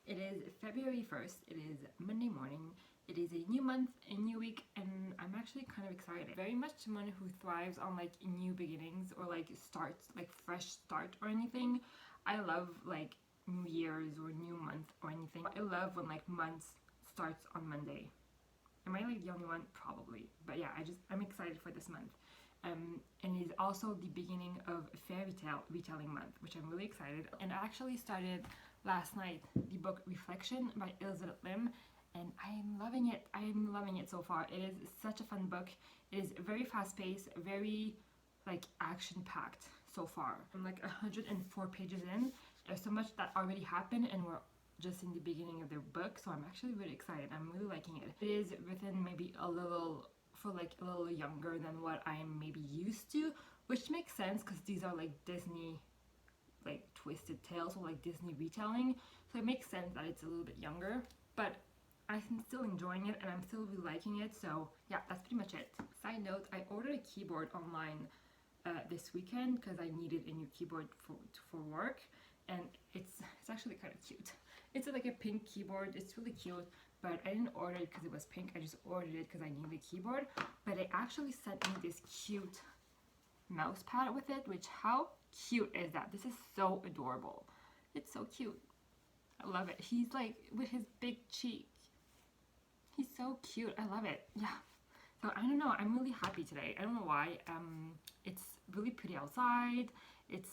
It is February 1st. It is Monday morning. It is a new month, a new week, and I'm actually kind of excited. Very much someone who thrives on like new beginnings or like starts, like fresh start or anything. I love like New Year's or new month or anything. I love when like months starts on Monday. Am I like the only one? Probably. But yeah, I'm excited for this month. And it is also the beginning of fairy tale retelling month, which I'm really excited. And I actually started last night the book Reflection by Elizabeth Lim, and I'm loving it. I'm loving it so far. It is such a fun book. It is very fast paced, very like action packed so far. I'm like 104 pages in. There's so much that already happened, and we're just in the beginning of the book, so I'm actually really excited. I'm really liking it. It is written maybe a little for like a little younger than what I'm maybe used to, which makes sense because these are like Disney like twisted tales or like Disney retelling, so it makes sense that it's a little bit younger, but I'm still enjoying it and I'm still really liking it. So yeah, that's pretty much it. Side note, I ordered a keyboard online this weekend because I needed a new keyboard for work, and it's actually kind of cute. It's like a pink keyboard. It's really cute, but I didn't order it because it was pink. I just ordered it because I needed a keyboard. But they actually sent me this cute mouse pad with it, which how cute is that? This is so adorable. It's so cute. I love it. He's like with his big cheek. He's so cute. I love it. Yeah. So I don't know. I'm really happy today. I don't know why. It's really pretty outside. It's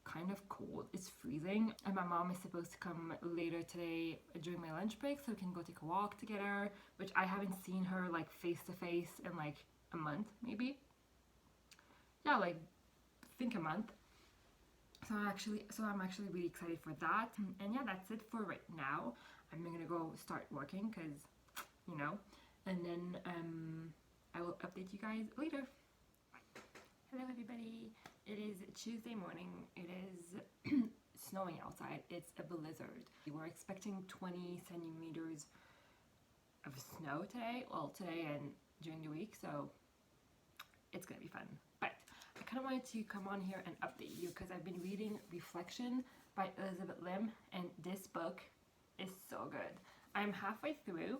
kind of cold. It's freezing, and my mom is supposed to come later today during my lunch break, so we can go take a walk together. Which I haven't seen her like face to face in like a month, maybe. Yeah, like think a month. I'm actually really excited for that. And yeah, that's it for right now. I'm gonna go start working because you know, and then I will update you guys later. Hello everybody. It is Tuesday morning. It is snowing outside. It's a blizzard. We're expecting 20 centimeters of snow today. Well, today and during the week, so it's gonna be fun. But I kind of wanted to come on here and update you because I've been reading Reflection by Elizabeth Lim, and this book is so good. I'm halfway through,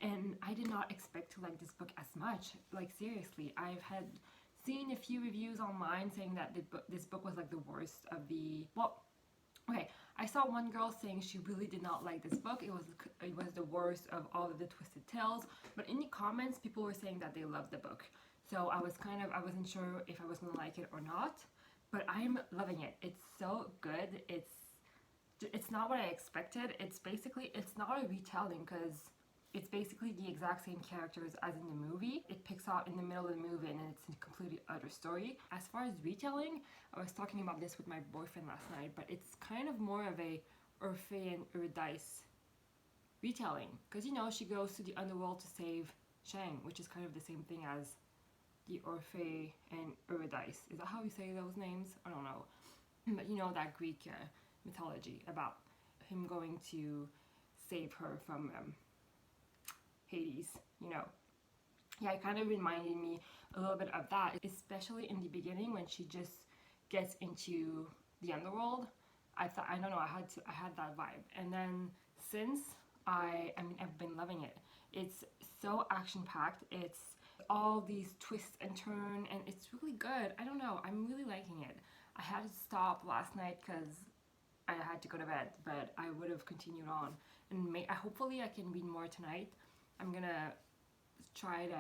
and I did not expect to like this book as much. Like seriously, I've had seen a few reviews online saying that this book was like the worst of the, well, okay, I saw one girl saying she really did not like this book. It was the worst of all of the twisted tales. But in the comments, people were saying that they loved the book. So I wasn't sure if I was gonna like it or not. But I'm loving it. It's so good. It's not what I expected. It's not a retelling because it's basically the exact same characters as in the movie. It picks up in the middle of the movie and it's a completely other story. As far as retelling, I was talking about this with my boyfriend last night, but it's kind of more of a Orpheus and Eurydice retelling. Because you know, she goes to the underworld to save Shang, which is kind of the same thing as the Orpheus and Eurydice. Is that how you say those names? I don't know. But you know that Greek mythology about him going to save her from Hades, you know. Yeah, it kind of reminded me a little bit of that, especially in the beginning when she just gets into the underworld. I thought, I don't know, I had that vibe. And then since I've been loving it. It's so action packed. It's all these twists and turns, and it's really good. I don't know, I'm really liking it. I had to stop last night because I had to go to bed, but I would have continued on, and hopefully I can read more tonight. I'm gonna try to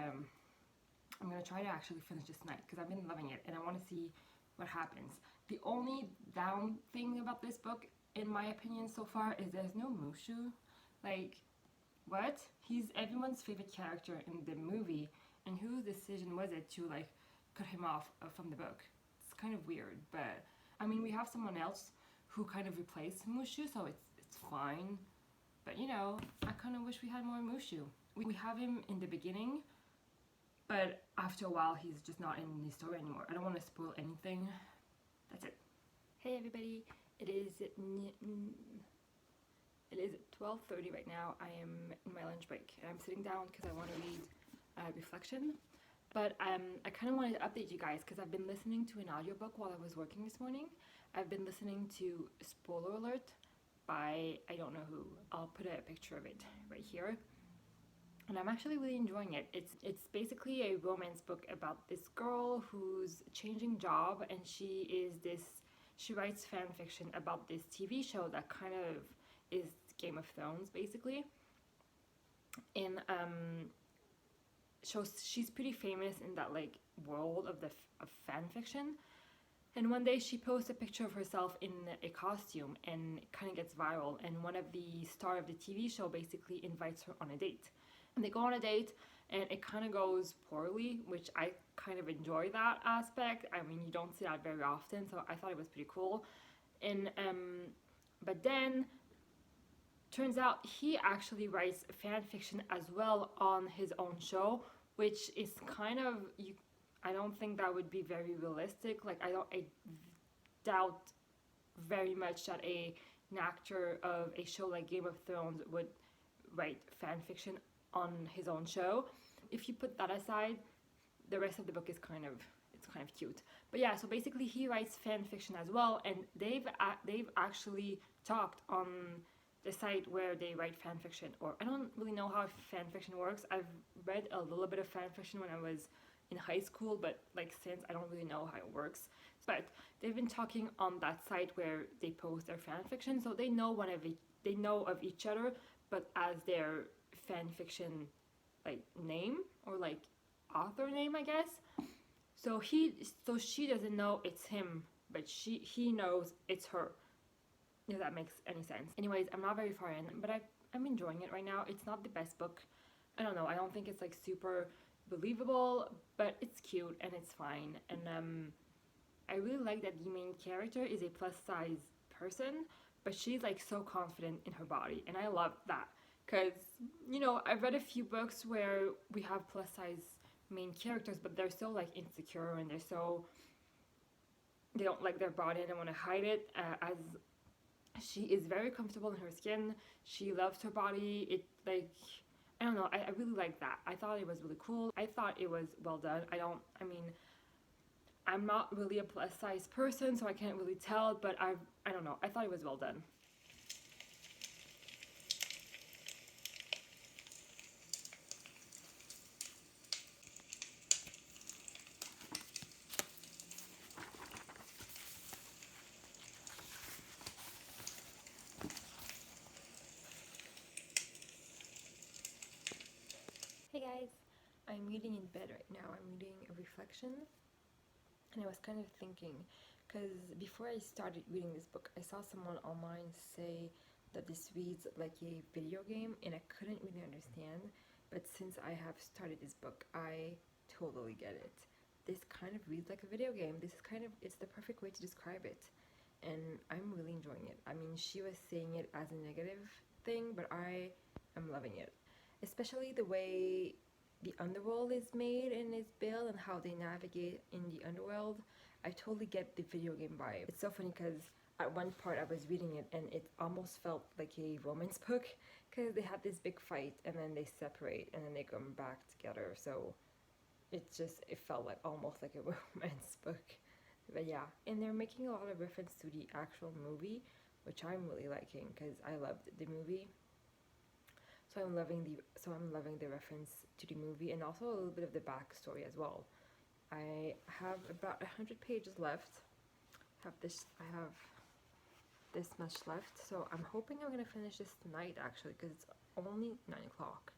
actually finish this tonight because I've been loving it and I want to see what happens. The only down thing about this book, in my opinion so far, is there's no Mushu. Like, what? He's everyone's favorite character in the movie, and whose decision was it to like cut him off from the book? It's kind of weird, but I mean, we have someone else who kind of replaced Mushu, so it's fine. But you know, I kind of wish we had more Mushu. We have him in the beginning, but after a while he's just not in the story anymore. I don't want to spoil anything. That's it. Hey everybody, it is 12:30 right now. I am in my lunch break and I'm sitting down because I want to read Reflection. But I kind of wanted to update you guys because I've been listening to an audiobook while I was working this morning. I've been listening to, spoiler alert, by I don't know who. I'll put a picture of it right here. And I'm actually really enjoying it. It's basically a romance book about this girl who's changing job, and she writes fan fiction about this TV show that kind of is Game of Thrones basically. And so she's pretty famous in that like world of fan fiction. And one day she posts a picture of herself in a costume and it kind of gets viral. And one of the star of the TV show basically invites her on a date. And they go on a date and it kind of goes poorly, which I kind of enjoy that aspect. I mean, you don't see that very often, so I thought it was pretty cool. And but then turns out he actually writes fan fiction as well on his own show, which is kind of you. I don't think that would be very realistic. Like I doubt very much that an actor of a show like Game of Thrones would write fan fiction on his own show. If you put that aside, the rest of the book is kind of cute. But yeah, so basically he writes fan fiction as well, and they've actually talked on the site where they write fan fiction. Or I don't really know how fan fiction works. I've read a little bit of fan fiction when I was in high school, but like since I don't really know how it works. But they've been talking on that site where they post their fan fiction, so they know they know of each other, but as their fan fiction like name or like author name, I guess. So she doesn't know it's him, but he knows it's her. If that makes any sense. Anyways, I'm not very far in, but I'm enjoying it right now. It's not the best book. I don't know. I don't think it's like super believable, but it's cute and it's fine. And I really like that the main character is a plus size person, but she's like so confident in her body, and I love that. Because, you know, I've read a few books where we have plus size main characters, but they're so like insecure and they don't like their body and they want to hide it. As she is very comfortable in her skin, she loves her body. It like I don't know. I really like that. I thought it was really cool. I thought it was well done. I mean, I'm not really a plus size person, so I can't really tell. But I don't know. I thought it was well done. Hey guys, I'm reading in bed right now. I'm reading a reflection, and I was kind of thinking, because before I started reading this book, I saw someone online say that this reads like a video game, and I couldn't really understand. But since I have started this book, I totally get it. This kind of reads like a video game. It's the perfect way to describe it, and I'm really enjoying it. I mean, she was saying it as a negative thing, but I am loving it. Especially the way the underworld is made and is built and how they navigate in the underworld. I totally get the video game vibe. It's so funny because at one part I was reading it and it almost felt like a romance book because they had this big fight and then they separate and then they come back together. So it felt like almost like a romance book. But yeah, and they're making a lot of reference to the actual movie, which I'm really liking because I loved the movie. So I'm loving the reference to the movie and also a little bit of the backstory as well. I have about 100 pages left. I have this much left, so I'm hoping I'm gonna finish this tonight actually, because it's only 9 o'clock.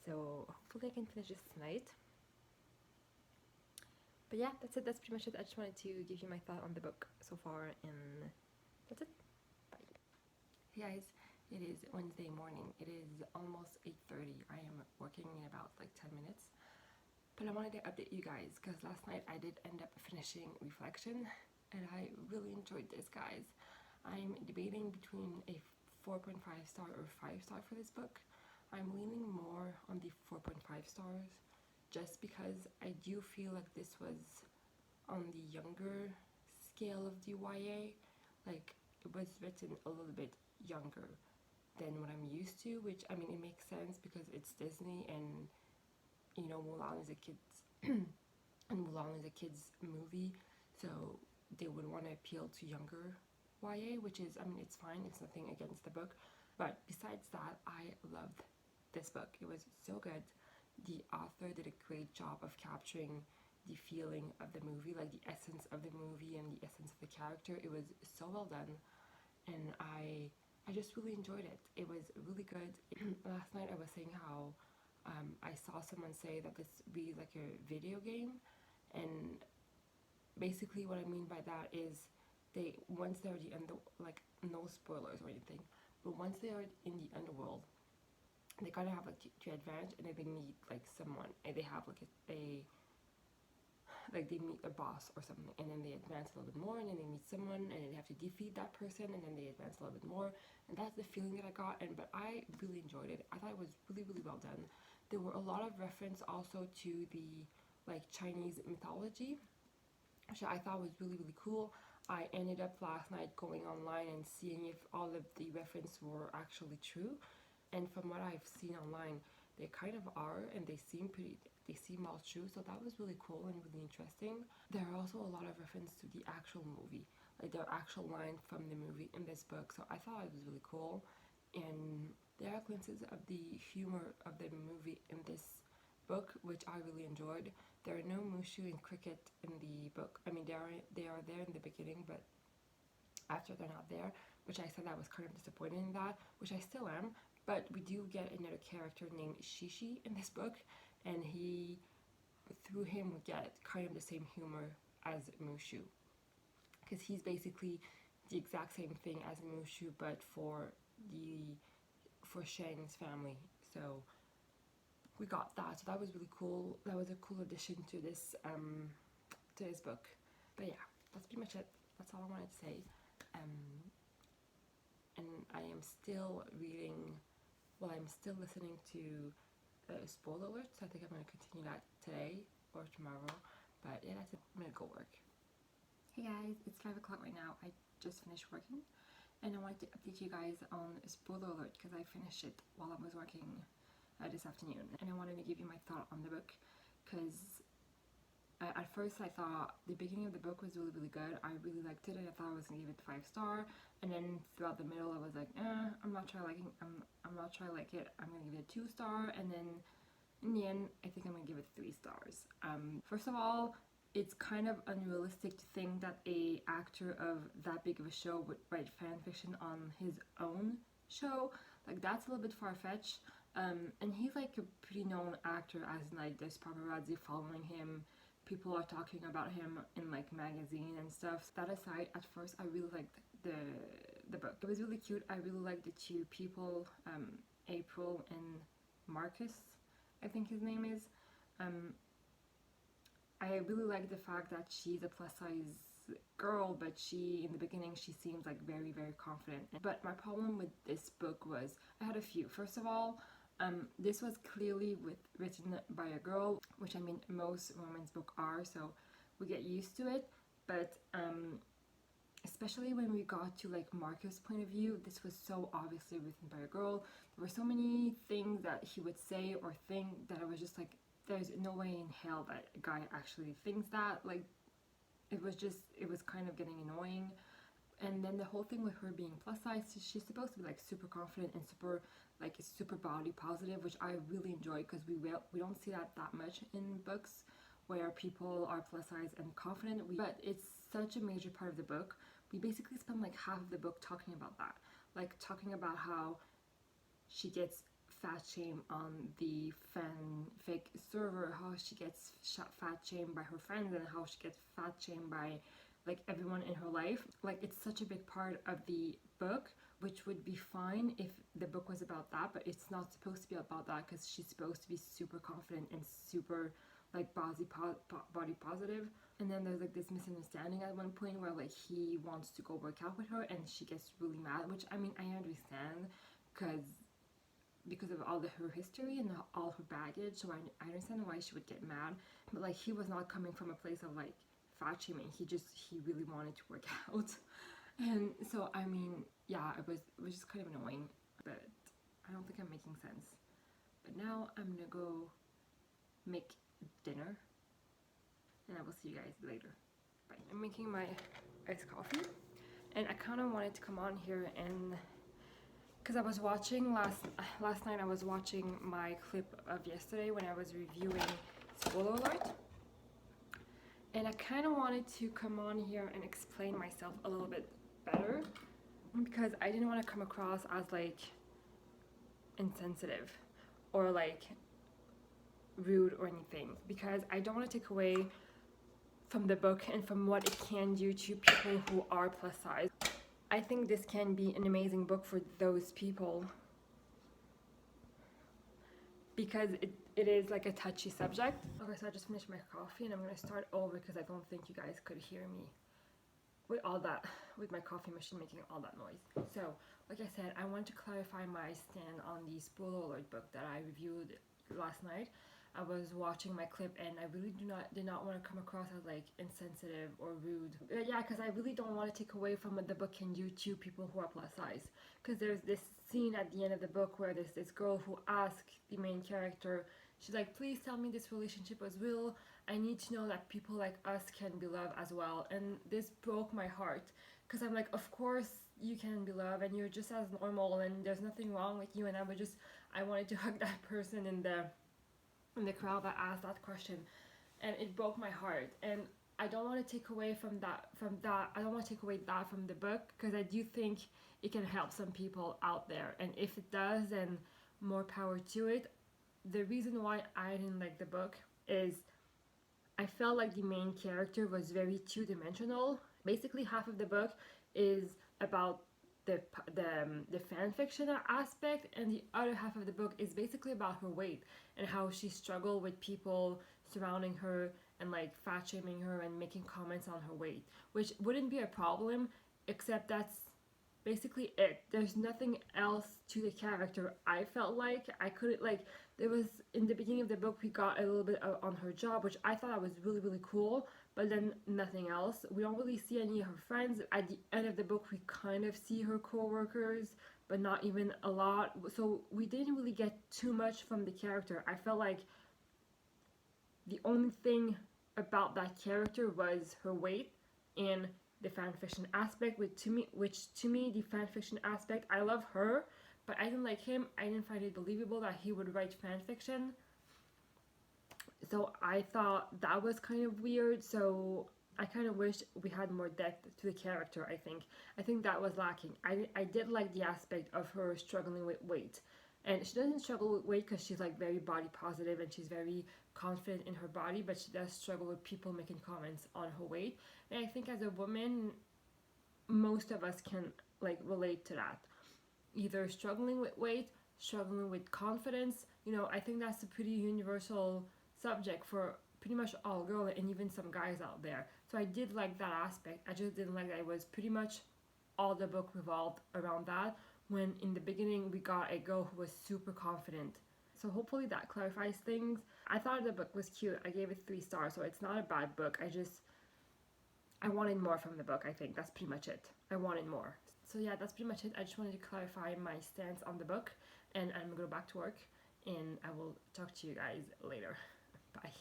So hopefully I can finish this tonight. But yeah, that's it. That's pretty much it. I just wanted to give you my thought on the book so far, and that's it. Bye. Hey guys. It is Wednesday morning. It is almost 8:30. I am working in about like 10 minutes. But I wanted to update you guys because last night I did end up finishing Reflection and I really enjoyed this, guys. I'm debating between a 4.5 star or 5 star for this book. I'm leaning more on the 4.5 stars just because I do feel like this was on the younger scale of the YA. Like it was written a little bit younger than what I'm used to, which I mean it makes sense because it's Disney and you know Mulan is a kids and Mulan is a kids movie, so they would want to appeal to younger YA, which is, I mean, it's fine, it's nothing against the book, but besides that, I loved this book. It was so good. The author did a great job of capturing the feeling of the movie, like the essence of the movie and the essence of the character. It was so well done, and I just really enjoyed it. It was really good. Last night I was saying how I saw someone say that this reads like a video game, and basically what I mean by that is they, once they're the like, no spoilers or anything, but once they are in the underworld, they kind of have like to advance, and then they meet like someone, and they have like a like they meet a boss or something, and then they advance a little bit more, and then they meet someone, and then they have to defeat that person, and then they advance a little bit more, and that's the feeling that I got. And but I really enjoyed it. I thought it was really well done. There were a lot of reference also to the like Chinese mythology, which I thought was really cool. I ended up last night going online and seeing if all of the references were actually true, and from what I've seen online, they kind of are, and they seem all true, so that was really cool and really interesting. There are also a lot of reference to the actual movie, like there are actual lines from the movie in this book, so I thought it was really cool. And there are glimpses of the humor of the movie in this book, which I really enjoyed. There are no Mushu and Cricket in the book. I mean, they are there in the beginning, but after they're not there, which I said I was kind of disappointed in that, which I still am. But we do get another character named Shishi in this book, and through him we get kind of the same humor as Mushu, because he's basically the exact same thing as Mushu, but for Shang's family. So we got that. So that was really cool. That was a cool addition to this book. But yeah, that's pretty much it. That's all I wanted to say. And I am still reading. Well, I'm still listening to Spoiler Alert, so I think I'm going to continue that today or tomorrow. But yeah, that's it. I'm going to go work. Hey guys, it's 5 o'clock right now. I just finished working, and I wanted to update you guys on Spoiler Alert because I finished it while I was working this afternoon. And I wanted to give you my thought on the book, because at first I thought the beginning of the book was really good. I really liked it, and I thought I was gonna give it 5 star. And then throughout the middle, I was like, I'm not sure I like it. I'm gonna give it a 2 star. And then in the end, I think I'm gonna give it 3 stars. First of all, it's kind of unrealistic to think that a actor of that big of a show would write fan fiction on his own show. Like, that's a little bit far-fetched. And he's like a pretty known actor, as in like there's paparazzi following him. People are talking about him in like magazine and stuff. That aside, at first I really liked the book. It was really cute. I really liked the 2 people, April and Marcus, I think his name is. I really like the fact that she's a plus size girl, but in the beginning she seems like very confident. But my problem with this book was, I had a few. First of all, this was clearly written by a girl, which I mean most romance books are, so we get used to it. But especially when we got to like Marcus' point of view, this was so obviously written by a girl. There were so many things that he would say or think that I was just like, there's no way in hell that a guy actually thinks that. Like, it was kind of getting annoying. And then the whole thing with her being plus size, she's supposed to be like super confident and super body positive, which I really enjoy, because we don't see that much in books where people are plus size and confident. But it's such a major part of the book. We basically spend like half of the book talking about that, like talking about how she gets fat shamed on the fanfic server, how she gets fat shamed by her friends, and how she gets fat shamed by like everyone in her life. Like, it's such a big part of the book, which would be fine if the book was about that, but it's not supposed to be about that, because she's supposed to be super confident and super like body positive. And then there's like this misunderstanding at one point where like he wants to go work out with her, and she gets really mad, which I mean I understand, because of all her history and all her baggage, so I understand why she would get mad. But like, he was not coming from a place of like fat shaming. He really wanted to work out. And so I mean, yeah, it was just kind of annoying, but I don't think I'm making sense. But now I'm gonna go make dinner, and I will see you guys later. Bye. I'm making my iced coffee, And I kind of wanted to come on here and because I was watching last night I was watching my clip of yesterday when I was reviewing Spoiler Alert, and I kind of wanted to come on here and explain myself a little bit better because I didn't want to come across as like insensitive or like rude or anything, because I don't want to take away from the book and from what it can do to people who are plus size. I think this can be an amazing book for those people because it is like a touchy subject. Okay, so I just finished my coffee and I'm gonna start over because I don't think you guys could hear me with all that, with my coffee machine making all that noise. So, like I said, I want to clarify my stand on the Spoiler Alert book that I reviewed last night. I was watching my clip and I really did not want to come across as like insensitive or rude. Yeah, because I really don't want to take away from what the book can do to people who are plus size. Because there's this scene at the end of the book where there's this girl who asks the main character, she's like, please tell me this relationship was real. I need to know that people like us can be loved as well. And this broke my heart because I'm like, of course you can be loved and you're just as normal and there's nothing wrong with you. And I wanted to hug that person in the crowd that asked that question, and it broke my heart. And I don't want to take away from that. I don't want to take away that from the book because I do think it can help some people out there. And if it does, then more power to it. The reason why I didn't like the book is I felt like the main character was very two-dimensional. Basically, half of the book is about the fan fiction aspect, and the other half of the book is basically about her weight and how she struggled with people surrounding her and like fat shaming her and making comments on her weight, which wouldn't be a problem, except that's basically it. There's nothing else to the character. I felt like I couldn't like there was in the beginning of the book we got a little bit on her job, which I thought was really cool, but then nothing else. We don't really see any of her friends. At the end of the book we kind of see her co-workers, but not even a lot, so we didn't really get too much from the character. I felt like the only thing about that character was her weight and the fan fiction aspect, which to me the fan fiction aspect, I love her, but I didn't like him. I didn't find it believable that he would write fan fiction, so I thought that was kind of weird. So I kind of wish we had more depth to the character. I think that was lacking. I did like the aspect of her struggling with weight, and she doesn't struggle with weight because she's like very body positive and she's very confident in her body, but she does struggle with people making comments on her weight. And I think as a woman, most of us can like relate to that, either struggling with weight, struggling with confidence. I think that's a pretty universal subject for pretty much all girls and even some guys out there. So I did like that aspect. I just didn't like that it was pretty much all the book revolved around that, when in the beginning we got a girl who was super confident. So hopefully that clarifies things. I thought the book was cute. I gave it 3 stars, so it's not a bad book. I wanted more from the book. I think that's pretty much it. I wanted more. So yeah, that's pretty much it. I just wanted to clarify my stance on the book, and I'm gonna go back to work, and I will talk to you guys later. Bye.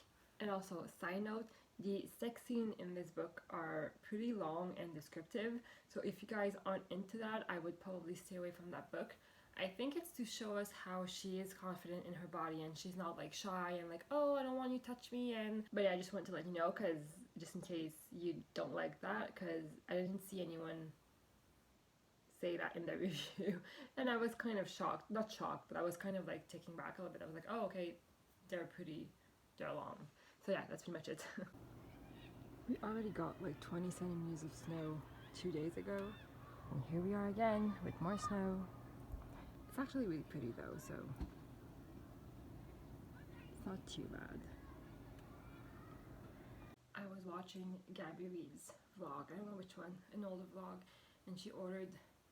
And also, side note, the sex scenes in this book are pretty long and descriptive, so if you guys aren't into that, I would probably stay away from that book. I think it's to show us how she is confident in her body and she's not like shy and like, oh, I don't want you to touch me. But yeah, I just want to let you know, because just in case you don't like that, because I didn't see anyone say that in the review, and I was kind of shocked, not shocked, but I was kind of like taken back a little bit. I was like, oh, okay, they're long. So yeah, that's pretty much it. We already got like 20 centimeters of snow 2 days ago, and here we are again with more snow. It's actually really pretty though, so it's not too bad. I was watching Gabby Reeves' vlog, I don't know which one, an older vlog, and she ordered,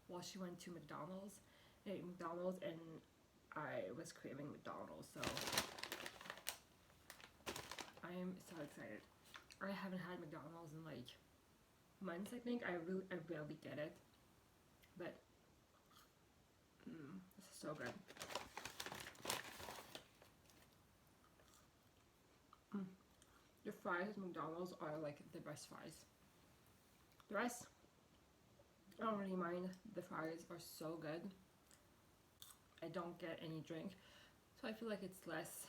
well, she went to McDonald's, ate McDonald's, and I was craving McDonald's, so I am so excited. I haven't had McDonald's in like months, I think. I rarely get it, but this is so good. The fries at McDonald's are like the best fries. The rest, I don't really mind. The fries are so good. I don't get any drink, so I feel like it's less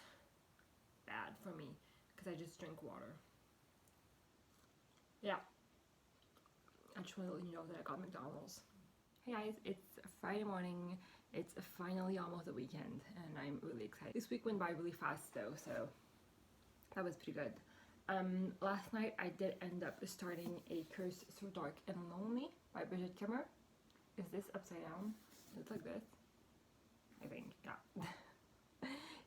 bad for me because I just drink water. Yeah, I just want to let you know that I got McDonald's. Hey guys, it's Friday morning. It's finally almost the weekend, and I'm really excited. This week went by really fast though, so that was pretty good. Last night I did end up starting A Curse So Dark and Lonely by Bridget Kemmer. Is this upside down? It's like this, I think, yeah.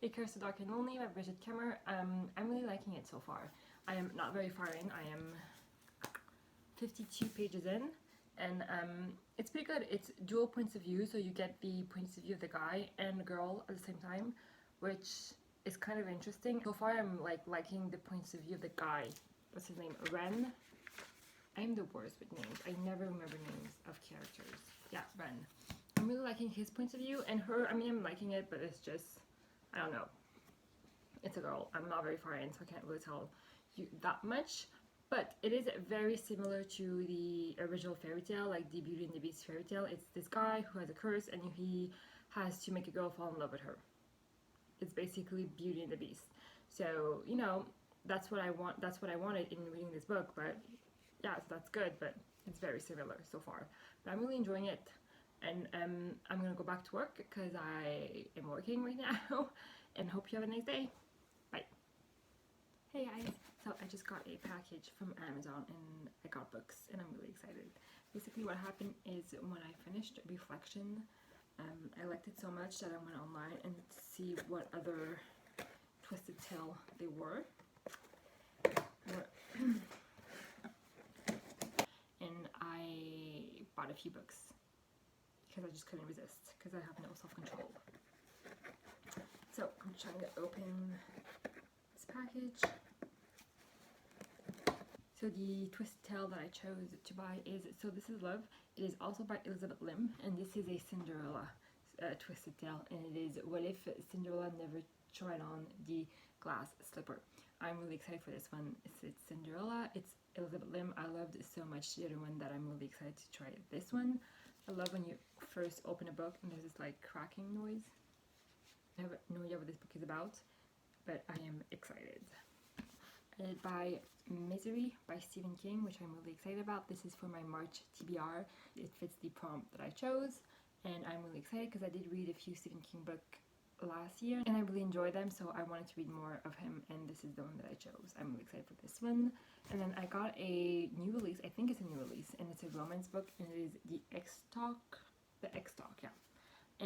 A Curse So Dark and Lonely by Bridget Kemmer. I'm really liking it so far. I am not very far in. I am 52 pages in, and it's pretty good. It's dual points of view, so you get the points of view of the guy and the girl at the same time, which is kind of interesting. So far I'm like liking the points of view of the guy. What's his name? Ren? I'm the worst with names. I never remember names of characters. Yeah, Ren. I'm really liking his points of view, and her, I mean, I'm liking it, but it's just, I don't know. It's a girl. I'm not very far in, so I can't really tell you that much. But it is very similar to the original fairy tale, like the Beauty and the Beast fairy tale. It's this guy who has a curse, and he has to make a girl fall in love with her. It's basically Beauty and the Beast. So, you know, that's what I want. That's what I wanted in reading this book. But yeah, so that's good. But it's very similar so far. But I'm really enjoying it, and I'm gonna go back to work because I am working right now. And hope you have a nice day. Bye. Hey guys. So I just got a package from Amazon and I got books and I'm really excited. Basically what happened is when I finished Reflection, I liked it so much that I went online and see what other Twisted Tale they were. And I bought a few books because I just couldn't resist because I have no self-control. So I'm trying to open this package. So the Twisted Tale that I chose to buy is So This Is Love. It is also by Elizabeth Lim, and this is a Cinderella Twisted Tale, and it is What If Cinderella Never Tried On the Glass Slipper. I'm really excited for this one. It's Cinderella, it's Elizabeth Lim. I loved so much the other one that I'm really excited to try this one. I love when you first open a book and there's this like cracking noise. I have no idea what this book is about, but I am excited. By Misery by Stephen King, which I'm really excited about. This is for my March TBR. It fits the prompt that I chose, and I'm really excited because I did read a few Stephen King books last year and I really enjoyed them, so I wanted to read more of him, and this is the one that I chose. I'm really excited for this one. And then I got a new release, I think it's a new release, and it's a romance book, and it is The X-Talk, yeah.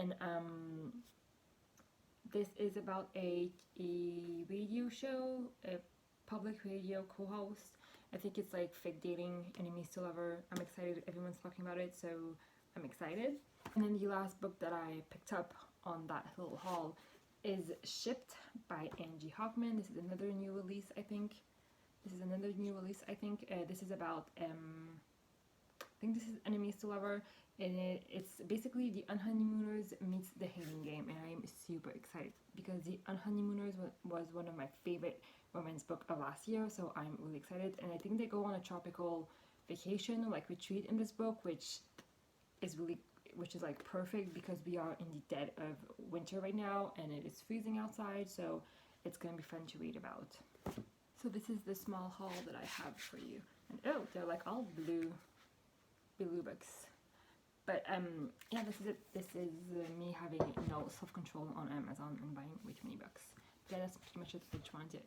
And this is about a radio show, a public radio co-host. I think it's like fake dating, enemies to lover. I'm excited, everyone's talking about it, so I'm excited. And then the last book that I picked up on that little haul is Shipped by Angie Hoffman. This is another new release, I think. This is about, I think this is Enemies to Lover, and it's basically the Unhoneymooners meets the Hating Game, and I'm super excited because the Unhoneymooners was one of my favorite romance book of last year, so I'm really excited. And I think they go on a tropical vacation, like retreat in this book, which is like perfect because we are in the dead of winter right now and it is freezing outside, so it's gonna be fun to read about. So this is the small haul that I have for you, and oh, they're like all blue books. But yeah, this is it. This is me having no self-control on Amazon and buying way too many books. Yeah, that's pretty much it. I just wanted to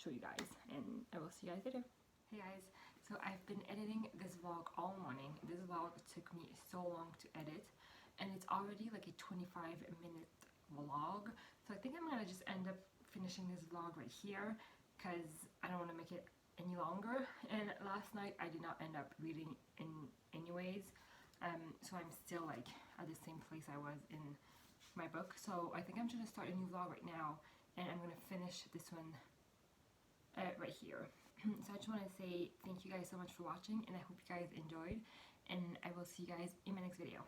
show you guys, and I will see you guys later. Hey guys, so I've been editing this vlog all morning. This vlog took me so long to edit, and it's already like a 25-minute vlog. So I think I'm gonna just end up finishing this vlog right here because I don't want to make it any longer. And last night I did not end up reading anyways. So I'm still like at the same place I was in my book. So I think I'm just gonna start a new vlog right now, and I'm gonna finish this one right here. So I just want to say thank you guys so much for watching, and I hope you guys enjoyed, and I will see you guys in my next video.